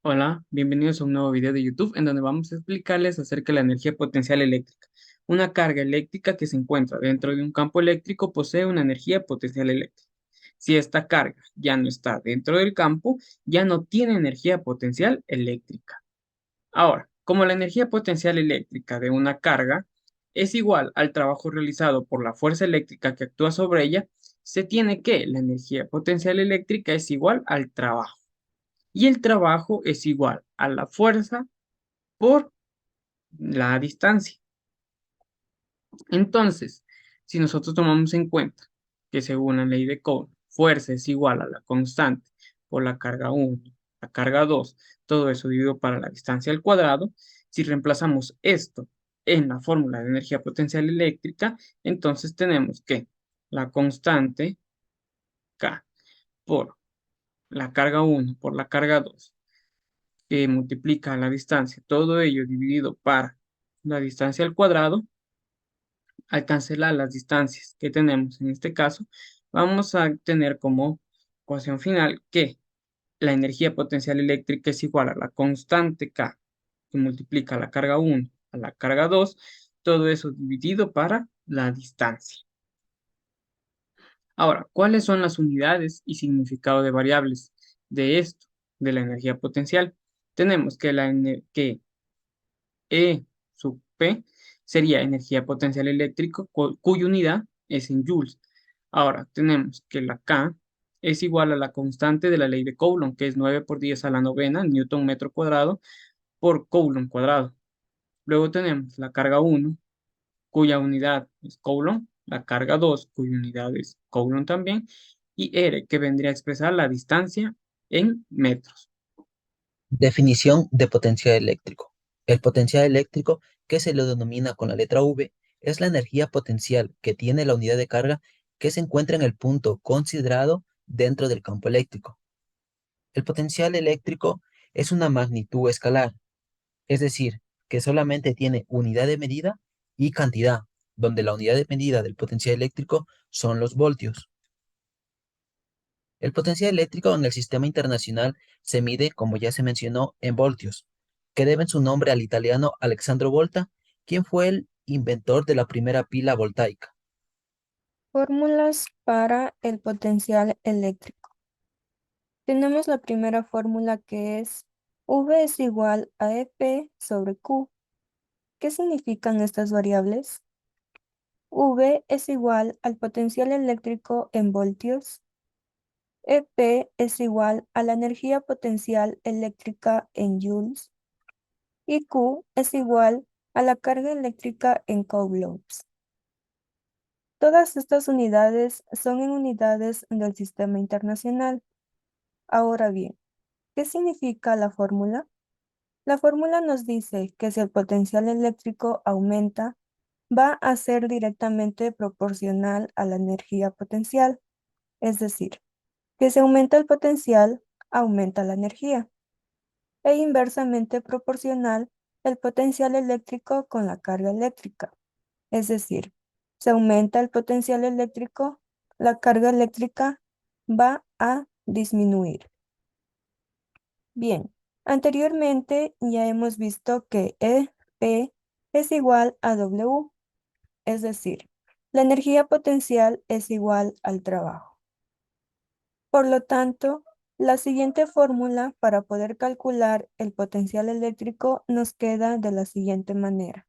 Hola, bienvenidos a un nuevo video de YouTube en donde vamos a explicarles acerca de la energía potencial eléctrica. Una carga eléctrica que se encuentra dentro de un campo eléctrico posee una energía potencial eléctrica. Si esta carga ya no está dentro del campo, ya no tiene energía potencial eléctrica. Ahora, como la energía potencial eléctrica de una carga es igual al trabajo realizado por la fuerza eléctrica que actúa sobre ella, se tiene que la energía potencial eléctrica es igual al trabajo y el trabajo es igual a la fuerza por la distancia. Entonces, si nosotros tomamos en cuenta que según la ley de Coulomb, fuerza es igual a la constante por la carga uno, la carga 2, todo eso dividido para la distancia al cuadrado, si reemplazamos esto en la fórmula de energía potencial eléctrica, entonces tenemos que la constante K por la carga uno por la carga 2 que multiplica la distancia, todo ello dividido para la distancia al cuadrado, al cancelar las distancias que tenemos en este caso, vamos a tener como ecuación final que la energía potencial eléctrica es igual a la constante K, que multiplica la carga uno a la carga 2 todo eso dividido para la distancia. Ahora, ¿cuáles son las unidades y significado de variables de esto, de la energía potencial? Tenemos que E sub P sería energía potencial eléctrico cuya unidad es en joules. Ahora tenemos que la K es igual a la constante de la ley de Coulomb, que es 9 por 10 a la novena, newton metro cuadrado, por Coulomb cuadrado. Luego tenemos la carga uno cuya unidad es Coulomb, la carga 2 cuya unidad es Coulomb también, y R, que vendría a expresar la distancia en metros. Definición de potencial eléctrico. El potencial eléctrico, que se lo denomina con la letra V, es la energía potencial que tiene la unidad de carga que se encuentra en el punto considerado dentro del campo eléctrico. El potencial eléctrico es una magnitud escalar, es decir, que solamente tiene unidad de medida y cantidad, donde la unidad de medida del potencial eléctrico son los voltios. El potencial eléctrico en el sistema internacional se mide, como ya se mencionó, en voltios, que deben su nombre al italiano Alessandro Volta, quien fue el inventor de la primera pila voltaica. Fórmulas para el potencial eléctrico. Tenemos la primera fórmula que es V es igual a EP sobre Q. ¿Qué significan estas variables? V es igual al potencial eléctrico en voltios. EP es igual a la energía potencial eléctrica en joules. Y Q es igual a la carga eléctrica en coulombs. Todas estas unidades son en unidades del sistema internacional. Ahora bien, ¿qué significa la fórmula? La fórmula nos dice que si el potencial eléctrico aumenta, va a ser directamente proporcional a la energía potencial, es decir, que si aumenta el potencial, aumenta la energía, e inversamente proporcional el potencial eléctrico con la carga eléctrica, es decir, si aumenta el potencial eléctrico, la carga eléctrica va a disminuir. Bien, anteriormente ya hemos visto que EP es igual a W, es decir, la energía potencial es igual al trabajo. Por lo tanto, la siguiente fórmula para poder calcular el potencial eléctrico nos queda de la siguiente manera.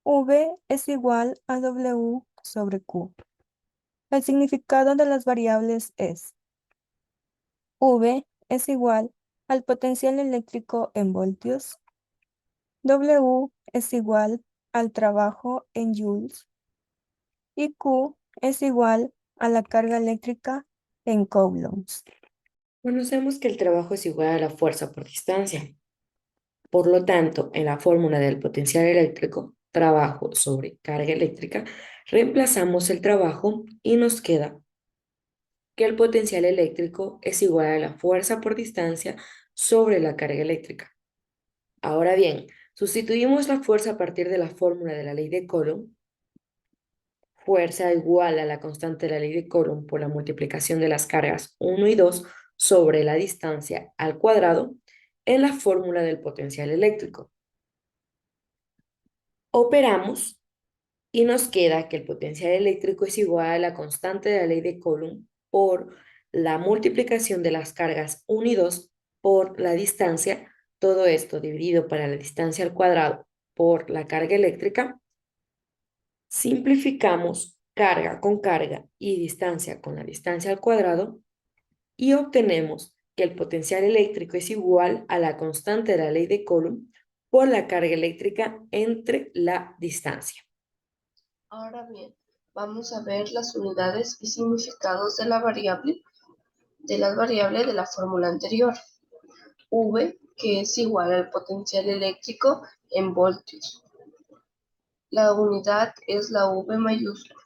V es igual a W sobre Q. El significado de las variables es V es igual al potencial eléctrico en voltios. W es igual al trabajo en joules y Q es igual a la carga eléctrica en coulombs. Conocemos que el trabajo es igual a la fuerza por distancia. Por lo tanto, en la fórmula del potencial eléctrico, trabajo sobre carga eléctrica, reemplazamos el trabajo y nos queda que el potencial eléctrico es igual a la fuerza por distancia sobre la carga eléctrica. Ahora bien, sustituimos la fuerza a partir de la fórmula de la ley de Coulomb, fuerza igual a la constante de la ley de Coulomb por la multiplicación de las cargas 1 y 2 sobre la distancia al cuadrado, en la fórmula del potencial eléctrico. Operamos y nos queda que el potencial eléctrico es igual a la constante de la ley de Coulomb por la multiplicación de las cargas 1 y 2 por la distancia, todo esto dividido para la distancia al cuadrado por la carga eléctrica. Simplificamos carga con carga y distancia con la distancia al cuadrado y obtenemos que el potencial eléctrico es igual a la constante de la ley de Coulomb por la carga eléctrica entre la distancia. Ahora bien, vamos a ver las unidades y significados de las variables de la fórmula anterior. V, que es igual al potencial eléctrico en voltios. La unidad es la V mayúscula.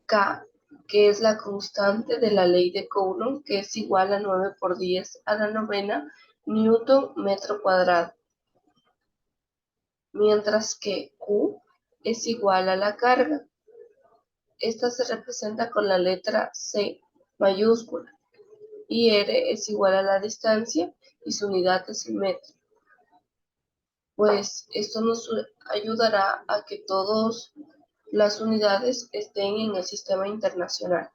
K, que es la constante de la ley de Coulomb, que es igual a 9 por 10 a la novena newton metro cuadrado. Mientras que Q es igual a la carga. Esta se representa con la letra C mayúscula. Y R es igual a la distancia y su unidad es el metro. Pues esto nos ayudará a que todas las unidades estén en el sistema internacional.